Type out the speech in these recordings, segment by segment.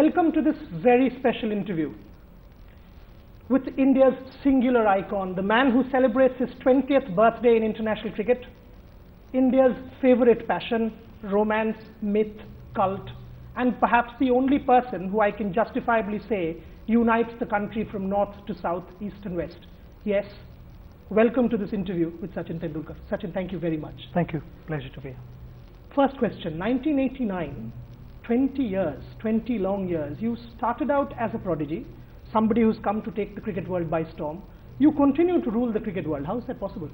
welcome to this very special interview with India's singular icon, the man who celebrates his 20th birthday in international cricket, India's favorite passion, romance, myth, cult, and perhaps the only person who I can justifiably say unites the country from north to south, east and west. Yes, welcome to this interview with Sachin Tendulkar. Sachin, thank you very much. Thank you. Pleasure to be here. First question, 1989, 20 years, 20 long years. You started out as a prodigy, somebody who's come to take the cricket world by storm. You continue to rule the cricket world. How is that possible?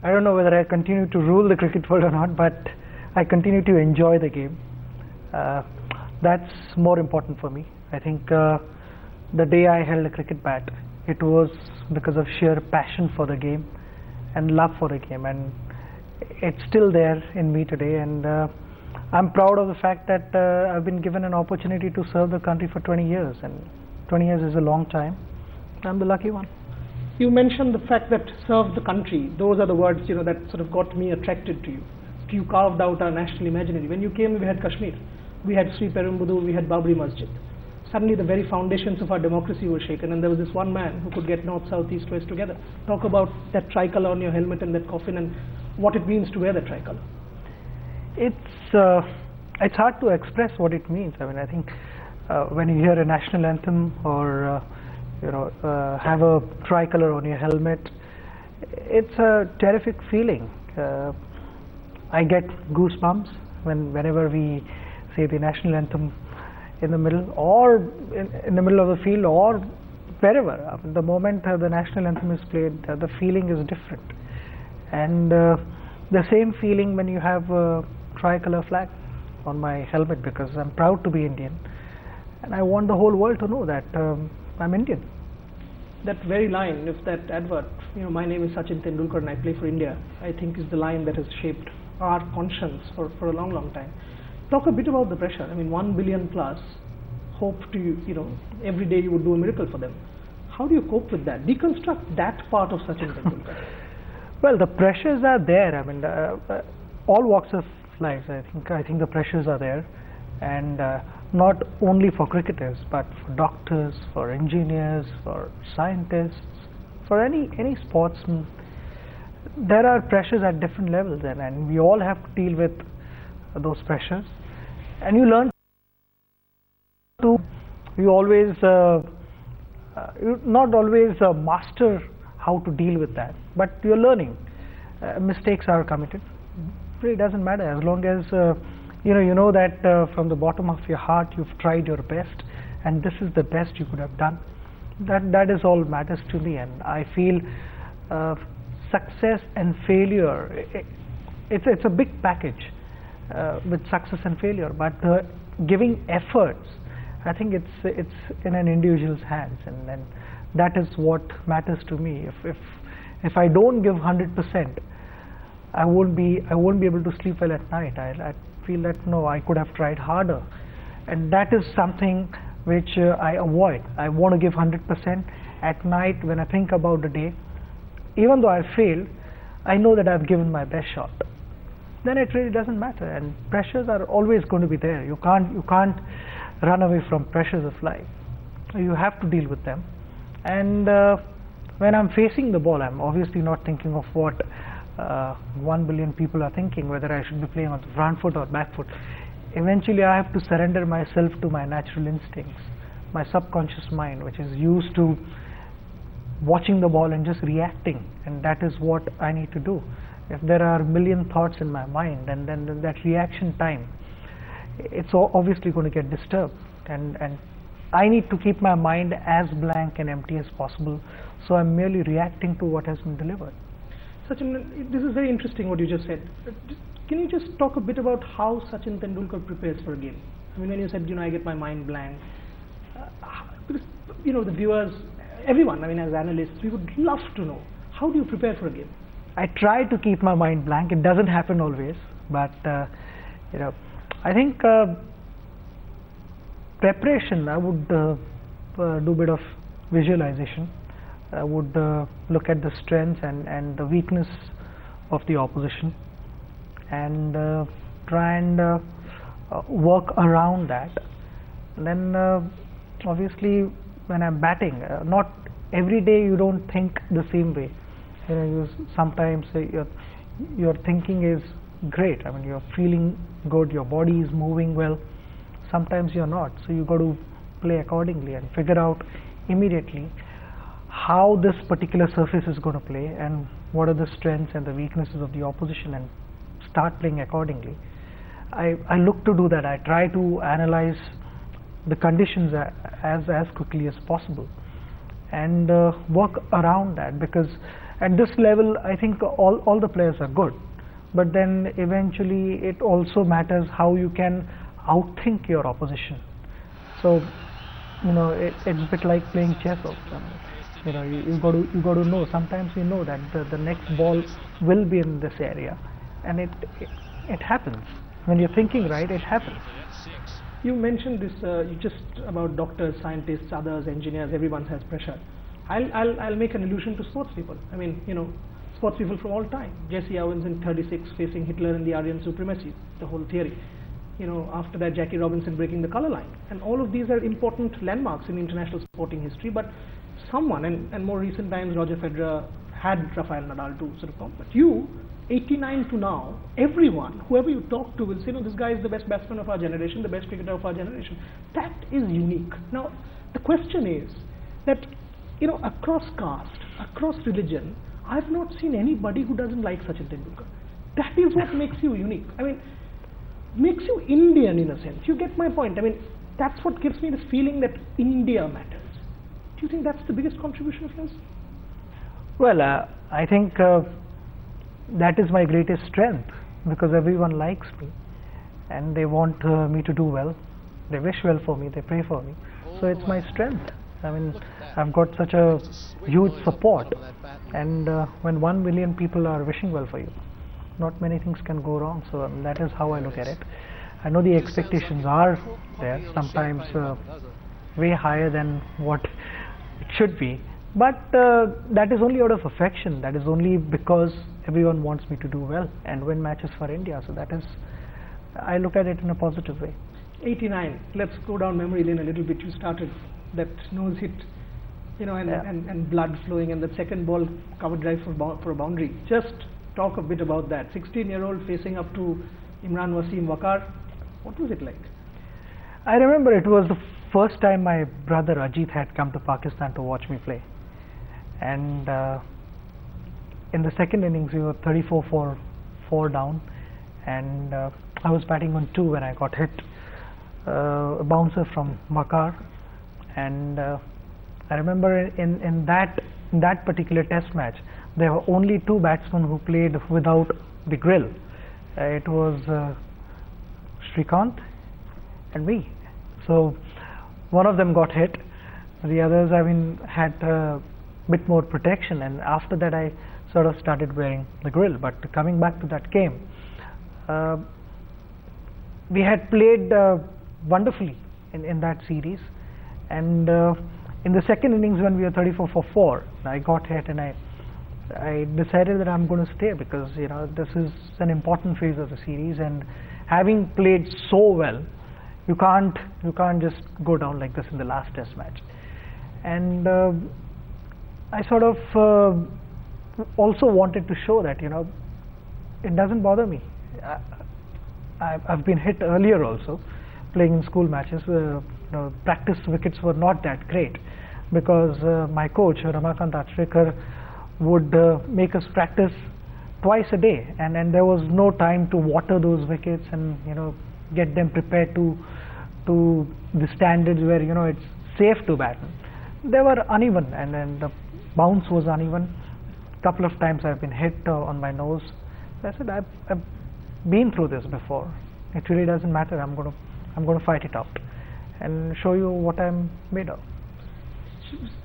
I don't know whether I continue to rule the cricket world or not, but I continue to enjoy the game. That's more important for me. I think the day I held a cricket bat, it was because of sheer passion for the game and love for the game, and it's still there in me today, and I'm proud of the fact that I've been given an opportunity to serve the country for 20 years, and 20 years is a long time. I'm the lucky one. You mentioned the fact that serve the country. Those are the words, that sort of got me attracted to you. You carved out our national imaginary. When you came, we had Kashmir, we had Sri Perumbudur, we had Babri Masjid. Suddenly the very foundations of our democracy were shaken, and there was this one man who could get north, south, east, west together. Talk about that tricolour on your helmet and that coffin and what it means to wear the tricolour. It's hard to express what it means. I mean, I think when you hear a national anthem or have a tricolour on your helmet, it's a terrific feeling. I get goosebumps whenever we say the national anthem in the middle, or in the middle of the field, or wherever. The moment the national anthem is played, the feeling is different. And the same feeling when you have a tricolour flag on my helmet, because I'm proud to be Indian, and I want the whole world to know that I'm Indian. That very line, if that advert, my name is Sachin Tendulkar and I play for India, I think is the line that has shaped our conscience for a long, long time. Talk a bit about the pressure. I mean, 1 billion plus hope to, every day you would do a miracle for them. How do you cope with that? Deconstruct that part of Sachin Tendulkar. Well, the pressures are there. I mean, all walks of life, I think the pressures are there, and not only for cricketers, but for doctors, for engineers, for scientists, for any sportsman. There are pressures at different levels, and we all have to deal with those pressures. And you learn to, not always master how to deal with that, but you're learning. Mistakes are committed. It really doesn't matter, as long as you know that from the bottom of your heart you've tried your best, and this is the best you could have done. That is all matters to me, and I feel success and failure, it's a big package with success and failure, but giving efforts, I think it's in an individual's hands, and that is what matters to me. If I don't give 100%, I won't be able to sleep well at night. I feel that no, I could have tried harder, and that is something which I avoid. I want to give 100% at night. When I think about the day, even though I failed, I know that I've given my best shot. Then it really doesn't matter, and pressures are always going to be there. You can't run away from pressures of life. You have to deal with them. And when I'm facing the ball, I'm obviously not thinking of what 1 billion people are thinking, whether I should be playing on the front foot or back foot. Eventually I have to surrender myself to my natural instincts, my subconscious mind, which is used to watching the ball and just reacting, and that is what I need to do. If there are a million thoughts in my mind, and then that reaction time, it's obviously going to get disturbed, and I need to keep my mind as blank and empty as possible, so I'm merely reacting to what has been delivered. Sachin, this is very interesting what you just said. Can you just talk a bit about how Sachin Tendulkar prepares for a game? I mean, when you said, I get my mind blank, because, the viewers, everyone, as analysts, we would love to know, how do you prepare for a game? I try to keep my mind blank. It doesn't happen always, but, I think preparation, I would do a bit of visualization. I would look at the strengths and the weakness of the opposition, and try and work around that. And then obviously when I'm batting, not every day you don't think the same way. You know, sometimes your thinking is great. I mean, you're feeling good, your body is moving well. Sometimes you're not, so you got to play accordingly and figure out immediately how this particular surface is going to play and what are the strengths and the weaknesses of the opposition, and start playing accordingly. I look to do that. I try to analyze the conditions as quickly as possible and work around that, because at this level I think all the players are good, but then eventually it also matters how you can outthink your opposition. So you know, it's a bit like playing chess also. You know, you got to know. Sometimes you know that the next ball will be in this area, and it happens. When you're thinking right, it happens. You mentioned this just about doctors, scientists, others, engineers. Everyone has pressure. I'll make an allusion to sports people. I mean, you know, sports people from all time. Jesse Owens in '36 facing Hitler and the Aryan supremacy, the whole theory. You know, after that, Jackie Robinson breaking the color line, and all of these are important landmarks in international sporting history. But someone, and more recent times, Roger Federer had Rafael Nadal to sort of come. But you, 89 to now, everyone, whoever you talk to, will say, no, this guy is the best batsman of our generation, the best cricketer of our generation. That is unique. Now, the question is that, you know, across caste, across religion, I've not seen anybody who doesn't like Sachin Tendulkar. That is what makes you unique. I mean, makes you Indian in a sense. You get my point. I mean, that's what gives me this feeling that India matters. Do you think that's the biggest contribution of yours? Well, I think that is my greatest strength, because everyone likes me and they want me to do well. They wish well for me, they pray for me. So it's my strength. I mean, I've got such a huge support, and when 1 million people are wishing well for you, not many things can go wrong. So that is how I look at it. I know the expectations are there, sometimes way higher than what it should be, but that is only out of affection. That is only because everyone wants me to do well and win matches for India. So that is, I look at it in a positive way. 89, let's go down memory lane a little bit. You started that nose hit, you know, and blood flowing, and the second ball cover drive for a boundary. Just talk a bit about that. 16-year-old facing up to Imran Wasim Waqar. What was it like? I remember it was the first time my brother Ajit had come to Pakistan to watch me play, and in the second innings we were 34 for 4 down, and I was batting on 2 when I got hit, a bouncer from Waqar, and I remember in that particular test match there were only 2 batsmen who played without the grill. It was Srikanth and me. So one of them got hit, the others, I mean, had a bit more protection, and after that I sort of started wearing the grill. But coming back to that game, we had played wonderfully in that series, and in the second innings when we were 34 for 4, I got hit, and I decided that I'm going to stay, because you know, this is an important phase of the series, and having played so well, you can't just go down like this in the last test match. And I sort of also wanted to show that, you know, it doesn't bother me. I've been hit earlier also, playing in school matches. You know, practice wickets were not that great, because my coach Ramakant Achrekar would make us practice twice a day, and there was no time to water those wickets and, you know, get them prepared to the standards where, you know, it's safe to bat. They were uneven, and then the bounce was uneven. Couple of times I've been hit on my nose. I said, I've been through this before. It really doesn't matter. I'm going to fight it out and show you what I'm made of.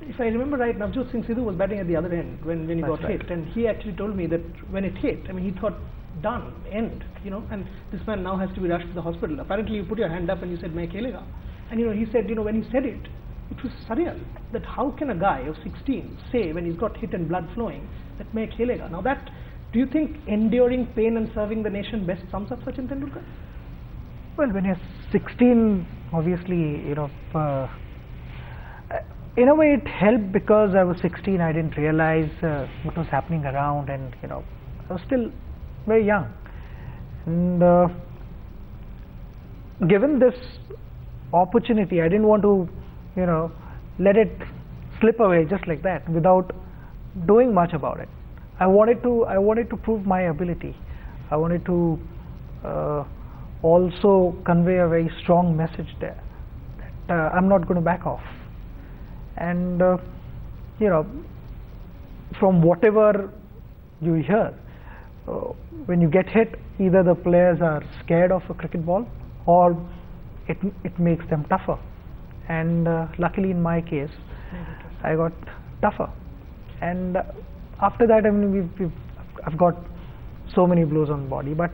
If I remember right, Navjot Singh Sidhu was batting at the other end when he got hit, and he actually told me that when it hit, I mean, he thought, done, end, you know, and this man now has to be rushed to the hospital. Apparently you put your hand up and you said, "Main khelega." And you know, he said, you know, when he said it, it was surreal, that how can a guy of 16 say, when he's got hit and blood flowing, that "Main khelega." Now that, do you think enduring pain and serving the nation best sums up Sachin Tendulkar? Well, when you're 16, obviously, in a way it helped because I was 16. I didn't realize what was happening around, and I was still very young. And given this opportunity, I didn't want to, let it slip away just like that without doing much about it. I wanted to prove my ability. I wanted to also convey a very strong message there that I'm not going to back off. And from whatever you hear, when you get hit, either the players are scared of a cricket ball or it makes them tougher. And luckily in my case, I got tougher. And after that, I mean, I've got so many blows on the body, but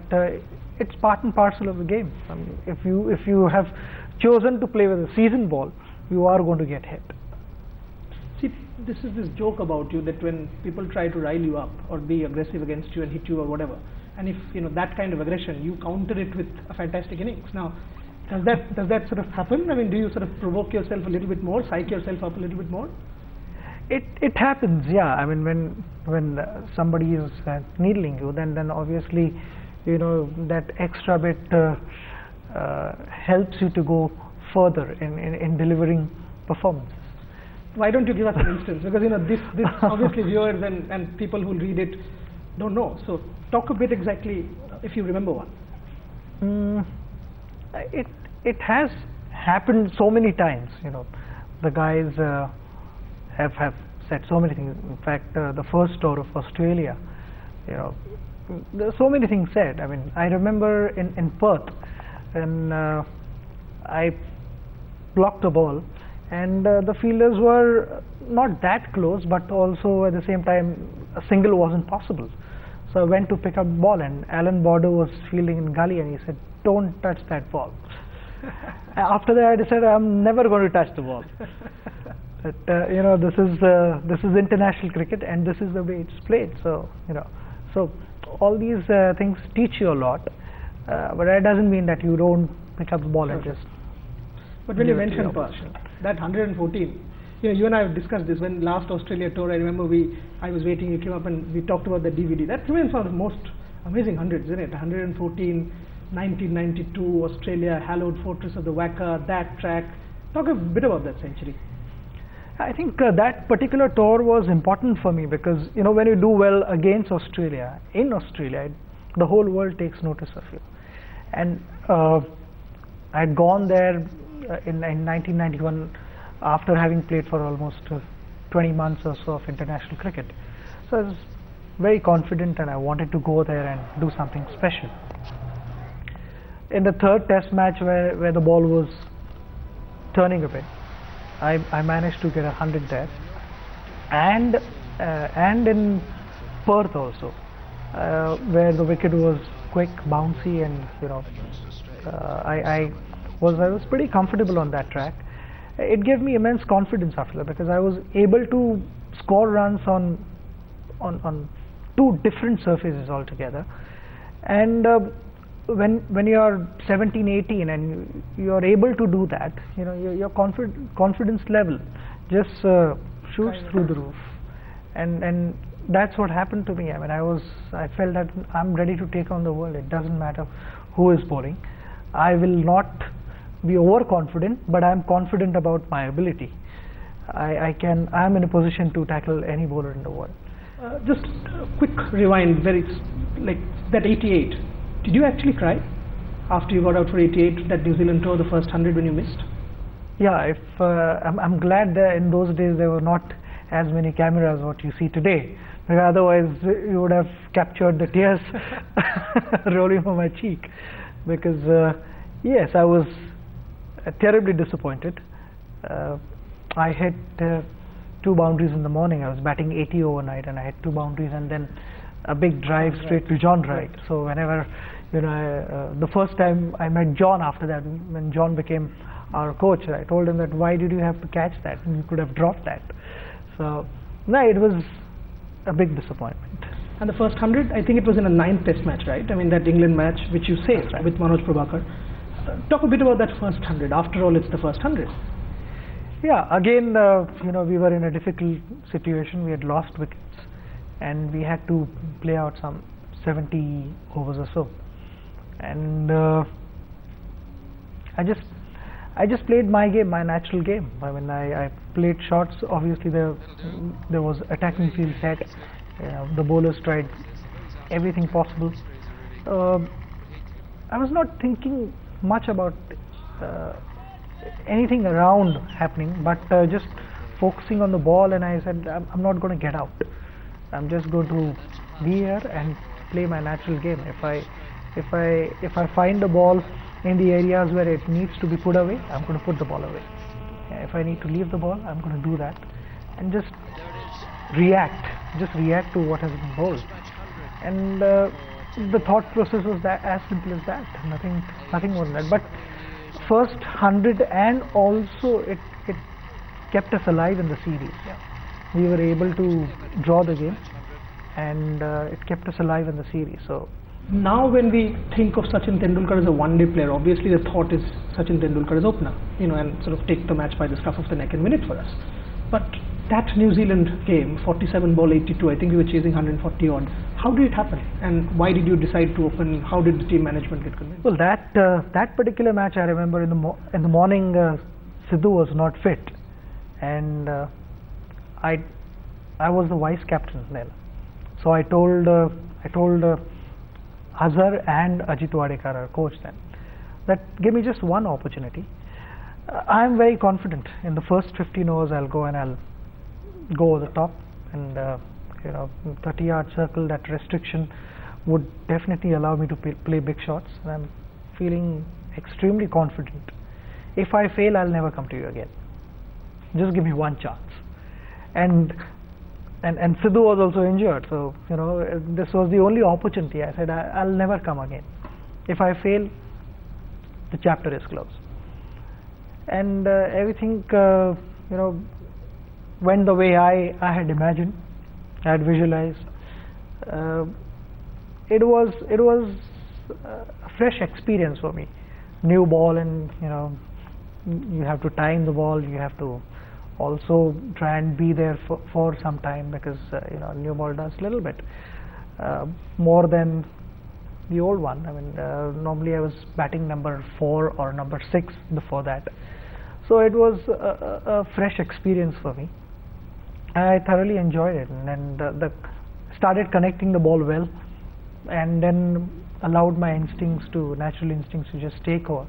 it's part and parcel of the game. I mean, if you have chosen to play with a seasoned ball, you are going to get hit. See, this is this joke about you that when people try to rile you up or be aggressive against you and hit you or whatever, and if that kind of aggression, you counter it with a fantastic innings. Now, does that sort of happen? I mean, do you sort of provoke yourself a little bit more, psych yourself up a little bit more? It happens, yeah. I mean, when somebody is needling you, then obviously, that extra bit helps you to go further in delivering performances. Why don't you give us an instance? Because this obviously viewers and people who read it don't know. So talk a bit exactly, if you remember one. It has happened so many times. The guys have said so many things. In fact, the first tour of Australia, there are so many things said. I mean, I remember in Perth, and I blocked a ball, and the fielders were not that close, but also at the same time a single wasn't possible. So I went to pick up the ball, and Alan Border was fielding in gully, and he said, "Don't touch that ball." After that, I said, "I'm never going to touch the ball." But this is international cricket, and this is the way it's played. So so all these things teach you a lot, but that doesn't mean that you don't pick up the ball and just. But when you mentioned that 114, you and I have discussed this when last Australia tour. I remember I was waiting, you came up and we talked about the DVD. That remains one of the most amazing hundreds, isn't it? 114, 1992, Australia, hallowed fortress of the Wacker, that track. Talk a bit about that century. I think that particular tour was important for me because when you do well against Australia, in Australia, the whole world takes notice of you. And I'd gone there in 1991 after having played for almost 20 months or so of international cricket. So I was very confident and I wanted to go there and do something special. In the third test match where the ball was turning a bit, I managed to get 100 there, and in Perth also, where the wicket was quick, bouncy, and I was pretty comfortable on that track. It gave me immense confidence after that because I was able to score runs on two different surfaces altogether, and when you are 17, 18 and you are able to do that, your confidence level just shoots through the roof, and that's what happened to me. I mean, I felt that I'm ready to take on the world. It doesn't matter who is bowling. I will not be overconfident, but I'm confident about my ability. I'm in a position to tackle any bowler in the world. Just a quick rewind, like that 88. Did you actually cry after you got out for 88, that New Zealand tour, the first 100 when you missed? Yeah, I'm glad that in those days there were not as many cameras what you see today. Because otherwise you would have captured the tears rolling from my cheek. Because yes, I was terribly disappointed. I hit 2 boundaries in the morning. I was batting 80 overnight and I had 2 boundaries and then a big drive straight to John Wright. So whenever, the first time I met John after that, when John became our coach, I told him that why did you have to catch that? You could have dropped that. So no, it was a big disappointment. And the first 100, I think it was in a 9th test match, right? I mean that England match which you saved with Manoj Prabhakar. Talk a bit about that first 100. After all, it's the first 100. Yeah, again, we were in a difficult situation. We had lost wickets, and we had to play out some 70 overs or so. And I just played my game, my natural game. I mean, I played shots. Obviously, there was attacking field set. The bowlers tried everything possible. I was not thinking much about anything around happening, but just focusing on the ball. And I said, I'm not going to get out. I'm just going to be here and play my natural game. If I find the ball in the areas where it needs to be put away, I'm going to put the ball away. If I need to leave the ball, I'm going to do that, and just react to what has been bowled. And the thought process was that as simple as that. Nothing more than that. But first 100, and also it kept us alive in the series. We were able to draw the game, and it kept us alive in the series. So now when we think of Sachin Tendulkar as a one-day player, obviously the thought is Sachin Tendulkar as opener, and sort of take the match by the scruff of the neck and win it for us. But that New Zealand game, 47 ball 82, I think we were chasing 140 odd. How did it happen, and why did you decide to open? How did the team management get convinced? Well, that particular match, I remember in the morning, Sidhu was not fit, and I was the vice captain then. So I told Azhar and Ajit Wadekar, our coach then, that give me just one opportunity. I am very confident in the first 15 overs. I'll go and I'll go over the top, and 30-yard circle, that restriction would definitely allow me to play big shots, and I'm feeling extremely confident. If I fail, I'll never come to you again. Just give me one chance. And Sidhu was also injured, so this was the only opportunity. I said I'll never come again. If I fail, the chapter is closed. And everything went the way I had imagined, I had visualized. It was a fresh experience for me. New ball, and you have to time the ball. You have to also try and be there for some time, because new ball does a little bit more than the old one. I mean, normally I was batting number 4 or number 6 before that, so it was a fresh experience for me. I thoroughly enjoyed it, and started connecting the ball well, and then allowed my natural instincts to just take over.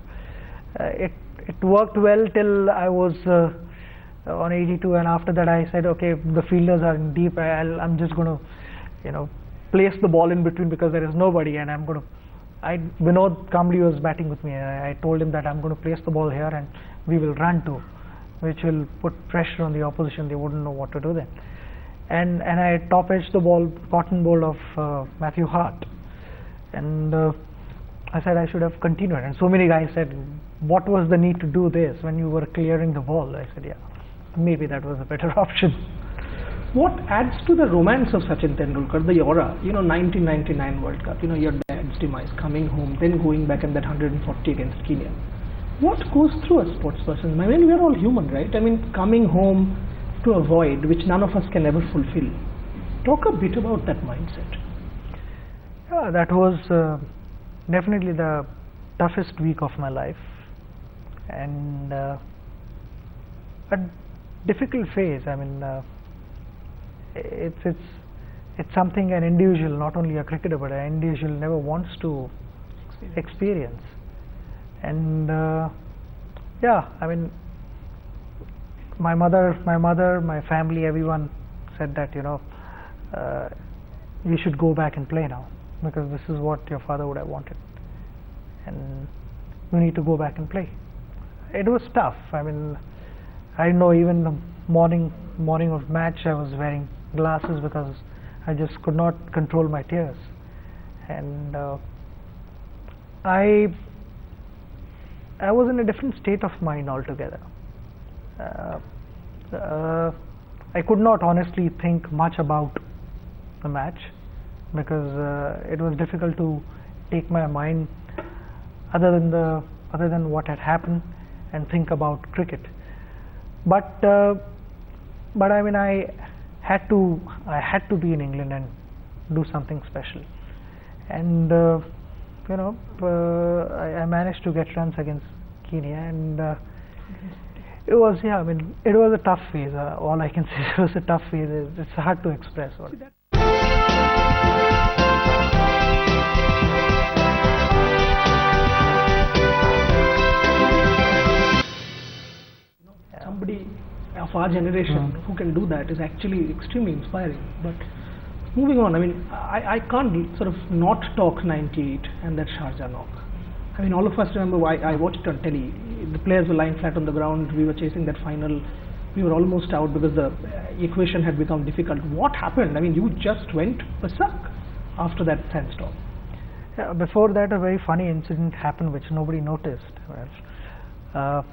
It worked well till I was on 82, and after that I said, okay, the fielders are in deep. I'm just going to, place the ball in between, because there is nobody, and I'm going to. Vinod Kambli was batting with me, and I told him that I'm going to place the ball here, and we will run to, which will put pressure on the opposition. They wouldn't know what to do then. And I top edged the ball, cotton ball of Matthew Hart, and I said I should have continued. And so many guys said, what was the need to do this when you were clearing the ball? I said, yeah, maybe that was a better option. What adds to the romance of Sachin Tendulkar, the aura, 1999 World Cup, your dad's demise, coming home, then going back in that 140 against Kenya. What goes through a sports person's mind? I mean, we are all human, right? I mean, coming home to a void which none of us can ever fulfill. Talk a bit about that mindset. Yeah, that was definitely the toughest week of my life, and a difficult phase. I mean, it's something an individual, not only a cricketer, but an individual never wants to experience. And yeah, I mean, my mother, my family, everyone said that you should go back and play now, because this is what your father would have wanted, and you need to go back and play. It was tough. I mean, I know even the morning of match, I was wearing glasses because I just could not control my tears, and I was in a different state of mind altogether. I could not honestly think much about the match, because it was difficult to take my mind other than the other than what had happened and think about cricket. But I mean, I had to be in England and do something special. And I managed to get runs against Kenya, and it was, yeah, I mean, it was a tough phase. All I can say, it was a tough phase. It's hard to express. Somebody of our generation who can do that is actually extremely inspiring. But moving on, I mean, I can't sort of not talk 98 and that Sharjah knock. I mean, all of us remember, I watched it on telly. The players were lying flat on the ground. We were chasing that final. We were almost out because the equation had become difficult. What happened? I mean, you just went berserk after that sandstorm. Yeah, before that, a very funny incident happened which nobody noticed. Well,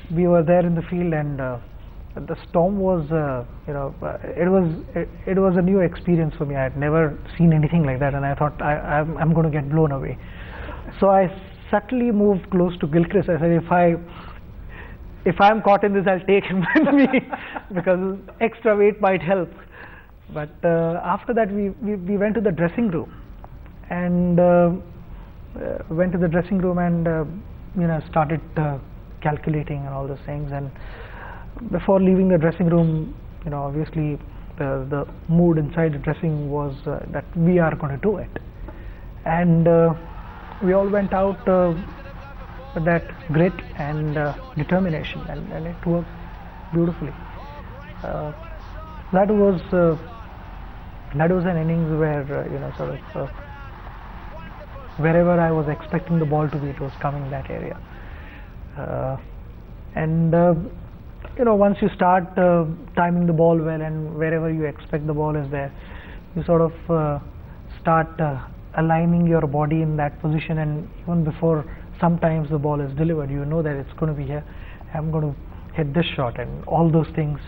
we were there in the field, and the storm was, it was a new experience for me. I had never seen anything like that, and I thought I'm going to get blown away. So I subtly moved close to Gilchrist. I said, if I'm caught in this, I'll take him with me because extra weight might help. But after that, we went to the dressing room, and started calculating and all those things. And before leaving the dressing room, obviously the mood inside the dressing was that we are going to do it, and we all went out with that grit and determination, and it worked beautifully. That was an innings where wherever I was expecting the ball to be, it was coming in that area. Once you start timing the ball well, and wherever you expect the ball is there, you sort of start aligning your body in that position, and even before sometimes the ball is delivered, you know that it's going to be here. I'm going to hit this shot, and all those things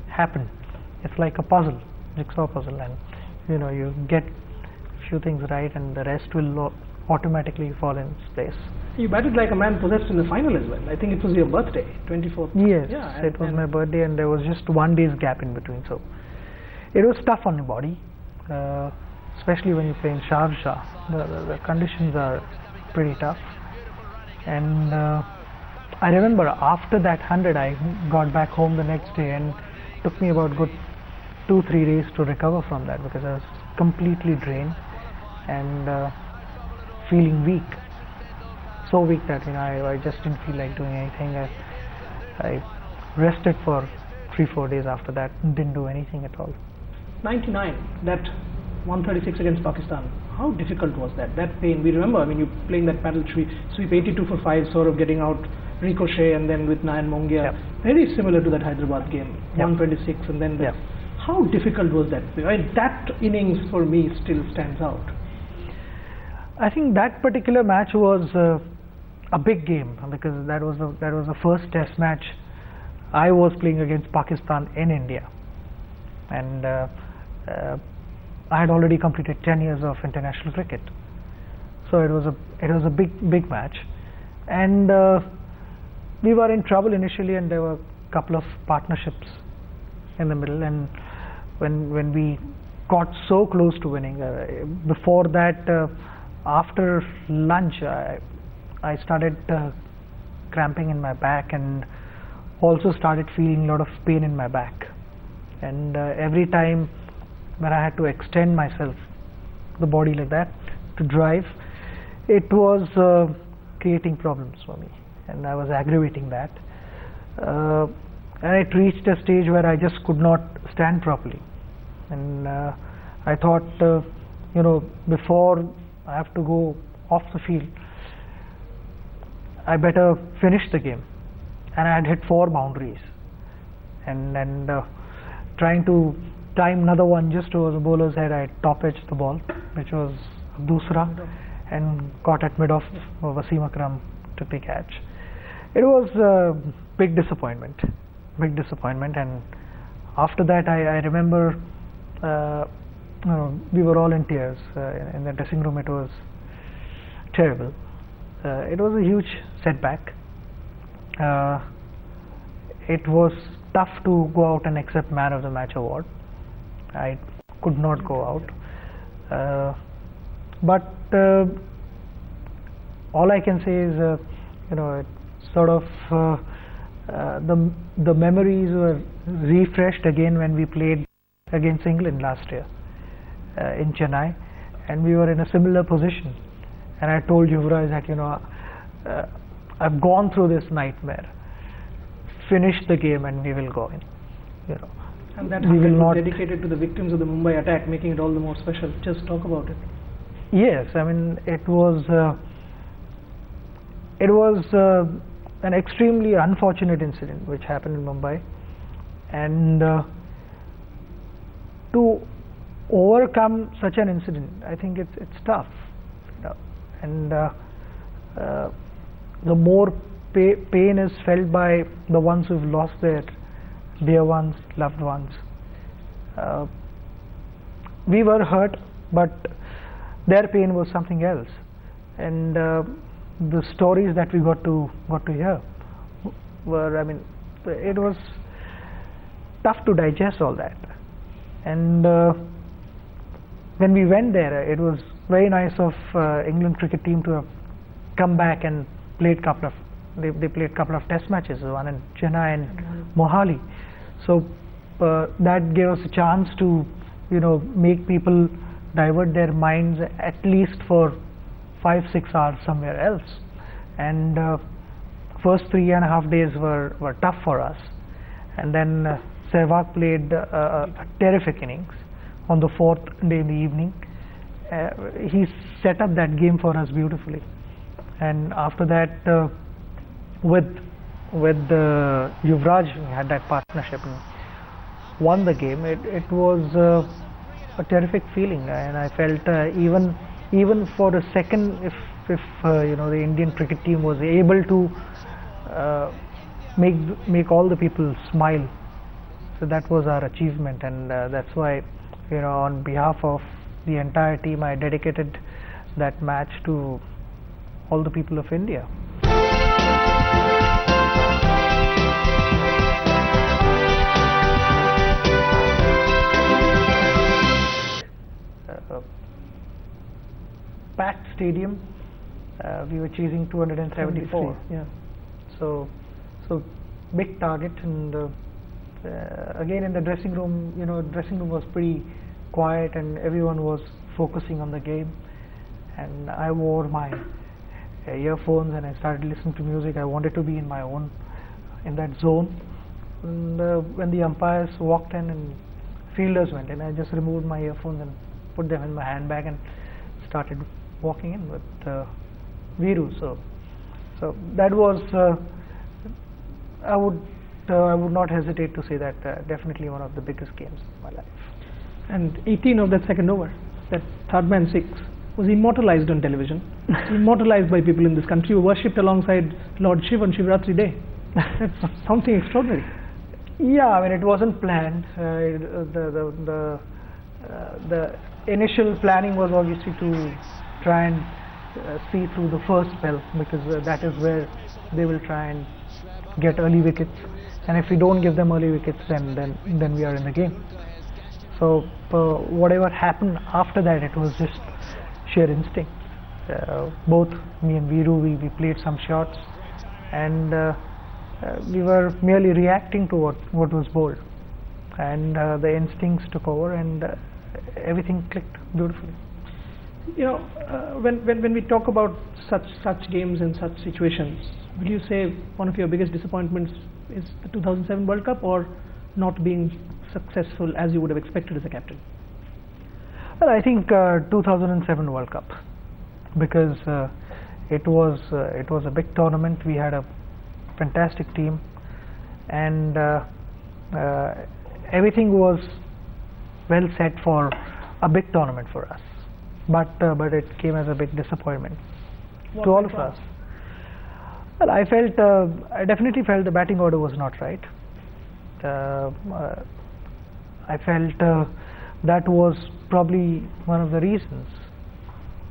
happen. It's like a puzzle, jigsaw puzzle, and you get a few things right, and the rest will automatically fall in its place. You batted like a man possessed in the final as well. I think it was your birthday, 24th. Yes, yeah, it was my birthday, and there was just 1 day's gap in between, so it was tough on the body, especially when you play in Sharjah. The conditions are pretty tough, and I remember after that 100, I got back home the next day, and it took me about good 2-3 days to recover from that, because I was completely drained and feeling weak. So weak that I just didn't feel like doing anything. I rested for 3-4 days after that and didn't do anything at all. 99, that 136 against Pakistan. How difficult was that? That pain. We remember, I mean, you playing that paddle sweep 82 for 5, sort of getting out ricochet, and then with Nayan Mongia. Yep. Very similar to that Hyderabad game. Yep. 126, and then yep. How difficult was that? I mean, that innings for me still stands out. I think that particular match was a big game, because that was the first Test match I was playing against Pakistan in India, and I had already completed 10 years of international cricket, so it was a big match, and we were in trouble initially, and there were a couple of partnerships in the middle, and when we got so close to winning, before that, after lunch, I started cramping in my back, and also started feeling a lot of pain in my back, and every time when I had to extend myself, the body like that, to drive, it was creating problems for me, and I was aggravating that, and it reached a stage where I just could not stand properly, and I thought, before I have to go off the field, I better finish the game. And I had hit 4 boundaries, and trying to time another one just over the bowler's head, I top edged the ball, which was Dusra, and caught at mid-off. Wasim Akram took the catch. It was a big disappointment, and after that I remember we were all in tears in the dressing room. It was terrible, It was a huge setback. It was tough to go out and accept Man of the Match award. I could not go out, but all I can say is, it sort of the memories were refreshed again when we played against England last year in Chennai, and we were in a similar position. And I told Yuvraj that I've gone through this nightmare. Finish the game and we will go in. And that we will not dedicated to the victims of the Mumbai attack, making it all the more special. Just talk about it. Yes, I mean it was an extremely unfortunate incident which happened in Mumbai, and to overcome such an incident, I think it's tough, and the more pain is felt by the ones who've lost their dear ones, loved ones. We were hurt, but their pain was something else, and the stories that we got to hear were, I mean, it was tough to digest all that. And when we went there, it was very nice of England cricket team to have come back and played couple of they played couple of test matches, one in Chennai and Mohali. So that gave us a chance to make people divert their minds at least for 5-6 hours somewhere else. And first 3.5 days were tough for us, and then Sehwag played a terrific innings on the 4th day in the evening. He set up that game for us beautifully, and after that with Yuvraj we had that partnership and won the game. It was a terrific feeling, and I felt even for a second, if the Indian cricket team was able to make all the people smile, so that was our achievement. And that's why on behalf of the entire team, I dedicated that match to all the people of India. Packed stadium, we were chasing 274. Yeah. So big target, and again in the dressing room, dressing room was pretty quiet and everyone was focusing on the game. And I wore my earphones and I started listening to music. I wanted to be in that zone. And when the umpires walked in and fielders went in, I just removed my earphones and put them in my handbag and started walking in with Viru. So that was I would not hesitate to say that definitely one of the biggest games of my life. And 18 of that second over, that third man 6, was immortalized on television, immortalized by people in this country who worshipped alongside Lord Shiv on Shivratri Day. That's something extraordinary. Yeah, I mean it wasn't planned. The initial planning was obviously to try and see through the first spell, because that is where they will try and get early wickets, and if we don't give them early wickets, then we are in the game. So whatever happened after that, it was just sheer instinct. Both me and Viru, we played some shots, and we were merely reacting to what was bowled, and the instincts took over, and everything clicked beautifully. When we talk about such games and such situations, will you say one of your biggest disappointments is the 2007 World Cup, or not being successful as you would have expected as a captain? Well, I think 2007 World Cup, because it was a big tournament. We had a fantastic team, and everything was well set for a big tournament for us. But it came as a big disappointment to all of us. Well, I definitely felt the batting order was not right. I felt that was probably one of the reasons.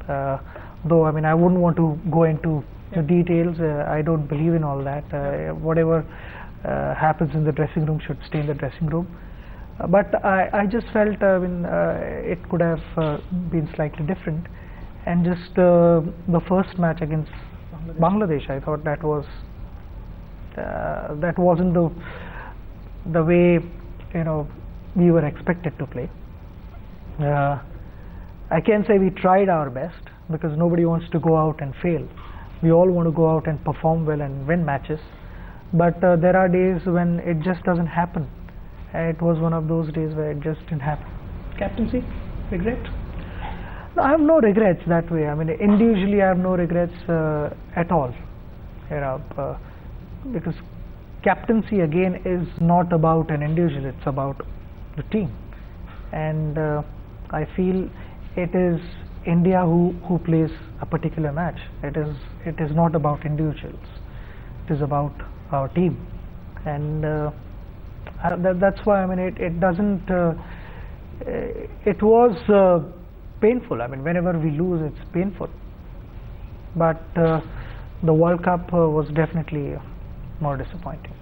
Though I mean I wouldn't want to go into the details. I don't believe in all that. Whatever happens in the dressing room should stay in the dressing room. But I just felt it could have been slightly different. And just the first match against Bangladesh, I thought that wasn't the way we were expected to play. I can say we tried our best, because nobody wants to go out and fail. We all want to go out and perform well and win matches. But there are days when it just doesn't happen. It was one of those days where it just didn't happen. Captaincy, regret? No, I have no regrets that way. I mean, individually, I have no regrets at all. Because captaincy again is not about an individual; it's about the team. And I feel it is India who plays a particular match. It is not about individuals. It is about our team. And that's why, I mean, it doesn't. It was painful. I mean, whenever we lose, it's painful. But the World Cup was definitely more disappointing.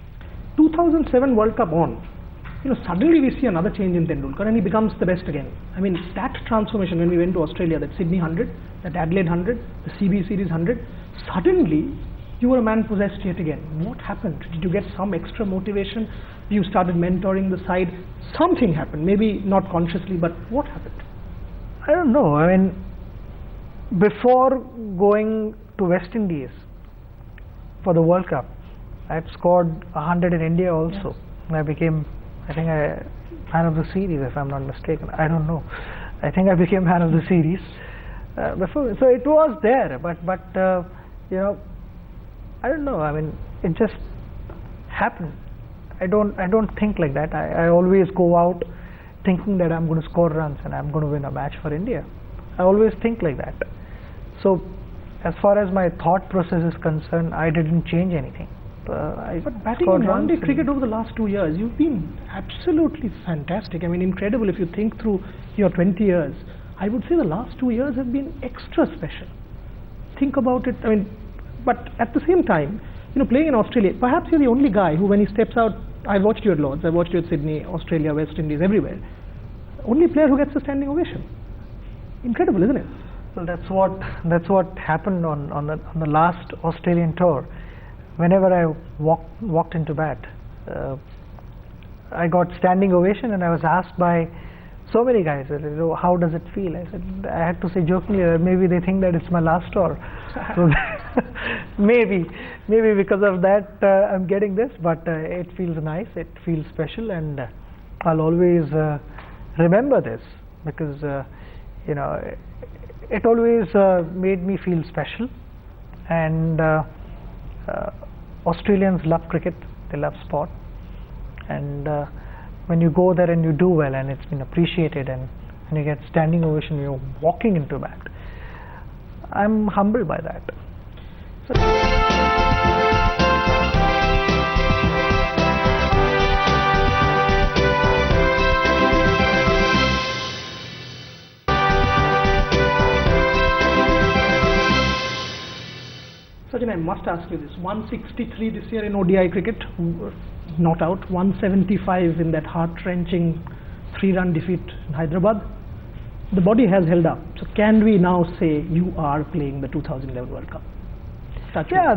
2007 World Cup on. Suddenly we see another change in Tendulkar, and he becomes the best again. I mean, that transformation when we went to Australia, that Sydney 100, that Adelaide 100, the CB Series 100, suddenly you were a man possessed yet again. What happened? Did you get some extra motivation? You started mentoring the side. Something happened, maybe not consciously, but what happened? I don't know. I mean, before going to West Indies for the World Cup, I had scored 100 in India also. Yes. And I became, I think, man of the series, if I'm not mistaken. I don't know. I think I became man of the series before. So it was there, but I don't know. I mean, it just happened. I don't think like that. I always go out thinking that I'm going to score runs and I'm going to win a match for India. I always think like that. So as far as my thought process is concerned, I didn't change anything. But batting in one-day cricket over the last 2 years, you've been absolutely fantastic. I mean, incredible. If you think through your 20 years, I would say the last 2 years have been extra special. Think about it. I mean, but at the same time, playing in Australia, perhaps you're the only guy who, when he steps out, I've watched you at Lords, I've watched you at Sydney, Australia, West Indies, everywhere. Only player who gets a standing ovation. Incredible, isn't it? Well, that's what happened on the last Australian tour. Whenever I walked into bat, I got standing ovation, and I was asked by so many guys, how does it feel? I said, I had to say jokingly, maybe they think that it's my last tour. So maybe because of that I'm getting this, but it feels nice, it feels special, and I'll always remember this, because it always made me feel special. And Australians love cricket, they love sport, and when you go there and you do well and it's been appreciated and you get standing ovation, you're walking into bat, I'm humbled by that. Sachin, I must ask you this. 163 this year in ODI cricket, not out. 175 in that heart-wrenching 3-run defeat in Hyderabad. The body has held up. So can we now say you are playing the 2011 World Cup? Yeah,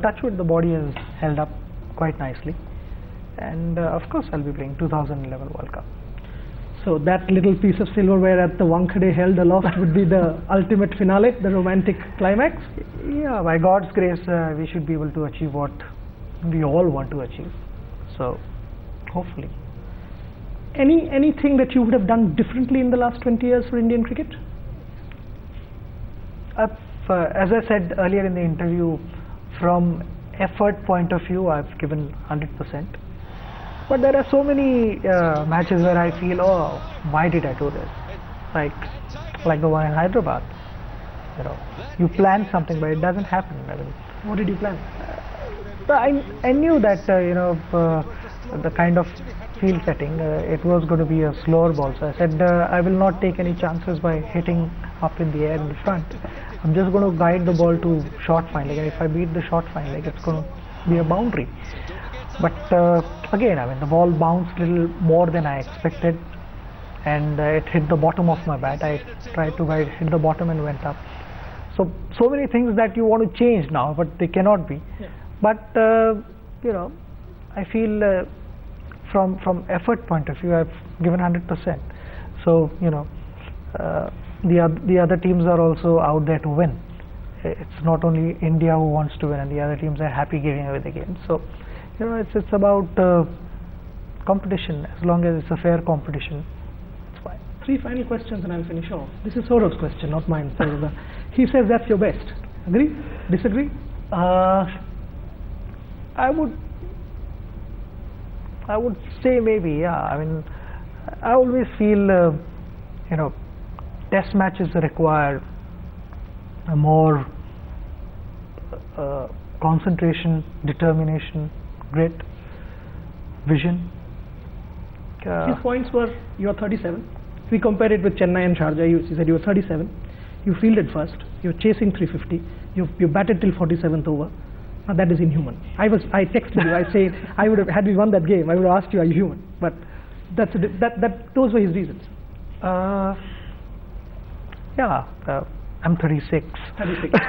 touchwood, the body has held up quite nicely. And of course I'll be playing 2011 World Cup. So that little piece of silverware at the Wankhede held aloft would be the ultimate finale, the romantic climax? Yeah, by God's grace, we should be able to achieve what we all want to achieve. So, hopefully. Anything that you would have done differently in the last 20 years for Indian cricket? As I said earlier in the interview, from effort point of view, I've given 100%. But there are so many matches where I feel, oh, why did I do this? Like the one in Hyderabad. You plan something, but it doesn't happen. I mean, what did you plan? I knew that the kind of field setting, it was going to be a slower ball. So I said I will not take any chances by hitting up in the air in the front. I'm just going to guide the ball to short fine leg, and if I beat the short fine leg, it's going to be a boundary. But again, I mean, the ball bounced a little more than I expected, and it hit the bottom of my bat. I tried to hit the bottom and went up. So many things that you want to change now, but they cannot be. Yeah. But I feel from effort point of view, I've given 100%. So the other teams are also out there to win. It's not only India who wants to win, and the other teams are happy giving away the game. So it's about competition. As long as it's a fair competition, it's fine. 3 final questions and I'll finish off. This is Saurav's question, not mine. So, he says that's your best. Agree? Disagree? I would say maybe, yeah. I mean, I always feel test matches require a more concentration, determination, grit, vision. His points were, you are 37. If we compare it with Chennai and Sharjah, you said you were 37. You fielded first. You were chasing 350. You batted till 47th over. Now that is inhuman. I texted you. I say I would have, had we won that game, I would have asked you, are you human? But those were his reasons. Yeah, I'm 36. 36.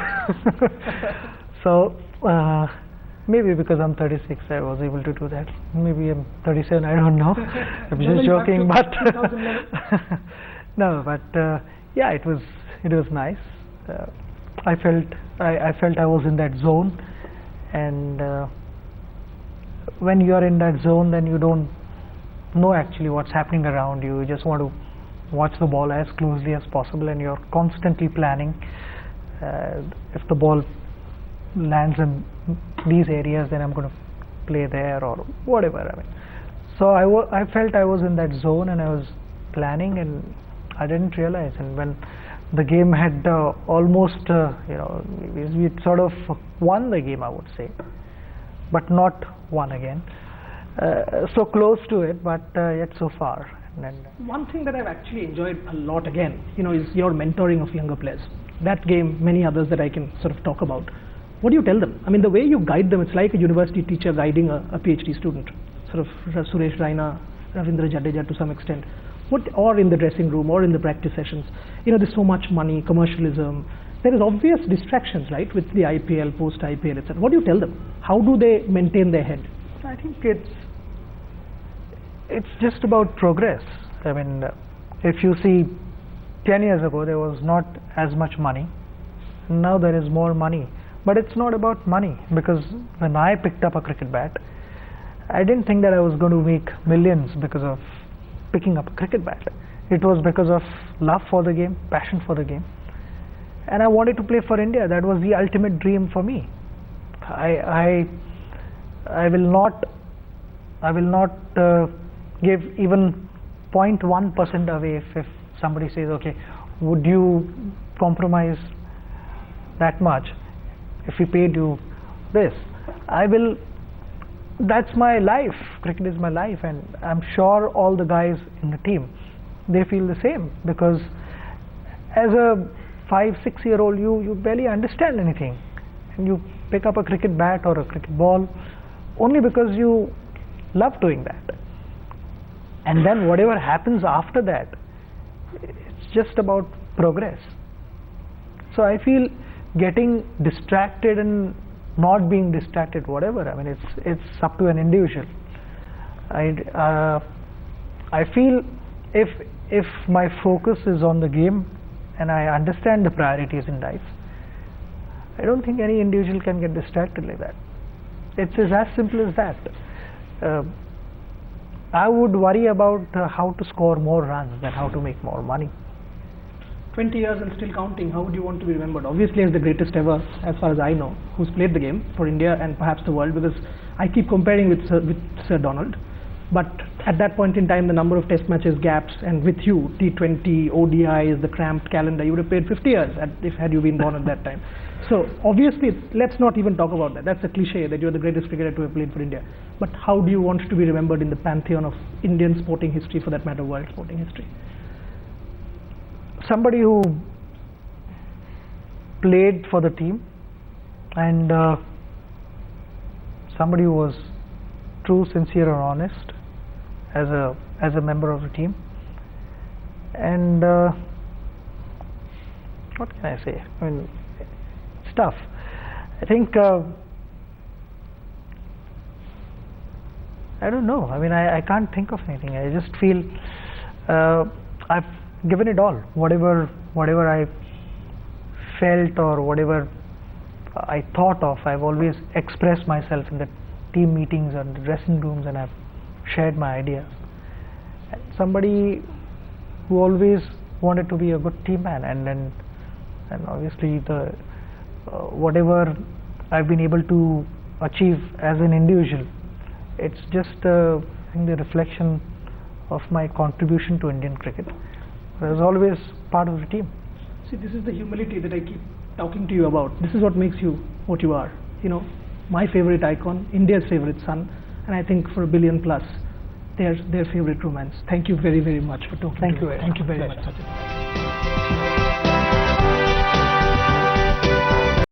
So maybe because I'm 36, I was able to do that. Maybe I'm 37. I don't know. I'm just joking, but no. But yeah, it was nice. I felt I was in that zone, and when you are in that zone, then you don't know actually what's happening around you. You just want to watch the ball as closely as possible, and you're constantly planning. If the ball lands in these areas, then I'm going to play there or whatever. I mean, so I felt I was in that zone, and I was planning, and I didn't realize. And when the game had almost, we sort of won the game, I would say, but not won again. So close to it, but yet so far. One thing that I've actually enjoyed a lot again, is your mentoring of younger players. That game, many others that I can sort of talk about. What do you tell them? I mean, the way you guide them, it's like a university teacher guiding a PhD student, sort of Suresh Raina, Ravindra Jadeja to some extent. Or in the dressing room, or in the practice sessions. There's so much money, commercialism. There is obvious distractions, right, with the IPL, post-IPL, etc. What do you tell them? How do they maintain their head? I think it's just about progress. I mean, if you see 10 years ago, there was not as much money. Now there is more money. But it's not about money, because when I picked up a cricket bat, I didn't think that I was going to make millions because of picking up a cricket bat. It was because of love for the game, passion for the game. And I wanted to play for India. That was the ultimate dream for me. I will not give even 0.1% away if somebody says, okay, would you compromise that much if we paid you this? I will. That's my life. Cricket is my life, and I'm sure all the guys in the team, they feel the same, because as a 5-6-year-old, you barely understand anything, and you pick up a cricket bat or a cricket ball only because you love doing that. And then whatever happens after that, it's just about progress. So I feel getting distracted and not being distracted, whatever, I mean, it's up to an individual. I feel if my focus is on the game and I understand the priorities in life, I don't think any individual can get distracted like that. It's as simple as that. I would worry about how to score more runs than how to make more money. 20 years and still counting, how would you want to be remembered? Obviously as the greatest ever, as far as I know, who's played the game for India and perhaps the world, because I keep comparing with Sir Donald. But at that point in time, the number of test matches, gaps, and with you, T20, ODIs, the cramped calendar, you would have played 50 years had you been born at that time. So obviously, let's not even talk about that. That's a cliche that you're the greatest cricketer to have played for India. But how do you want to be remembered in the pantheon of Indian sporting history, for that matter, world sporting history? Somebody who played for the team, and somebody who was true, sincere, and honest as a member of the team. And what can I say? I mean, it's tough. I think I don't know. I mean, I can't think of anything. I just feel I've given it all. Whatever I felt or whatever I thought of, I've always expressed myself in the team meetings and the dressing rooms, and I've shared my ideas. And somebody who always wanted to be a good team man, and obviously the whatever I've been able to achieve as an individual, it's just I think the reflection of my contribution to Indian cricket. I was always part of the team. See, this is the humility that I keep talking to you about. This is what makes you what you are. You know, my favorite icon, India's favorite son, and I think for 1 billion plus, their favorite romance. Thank you very, very much for talking to me. Thank you very much, Sachin.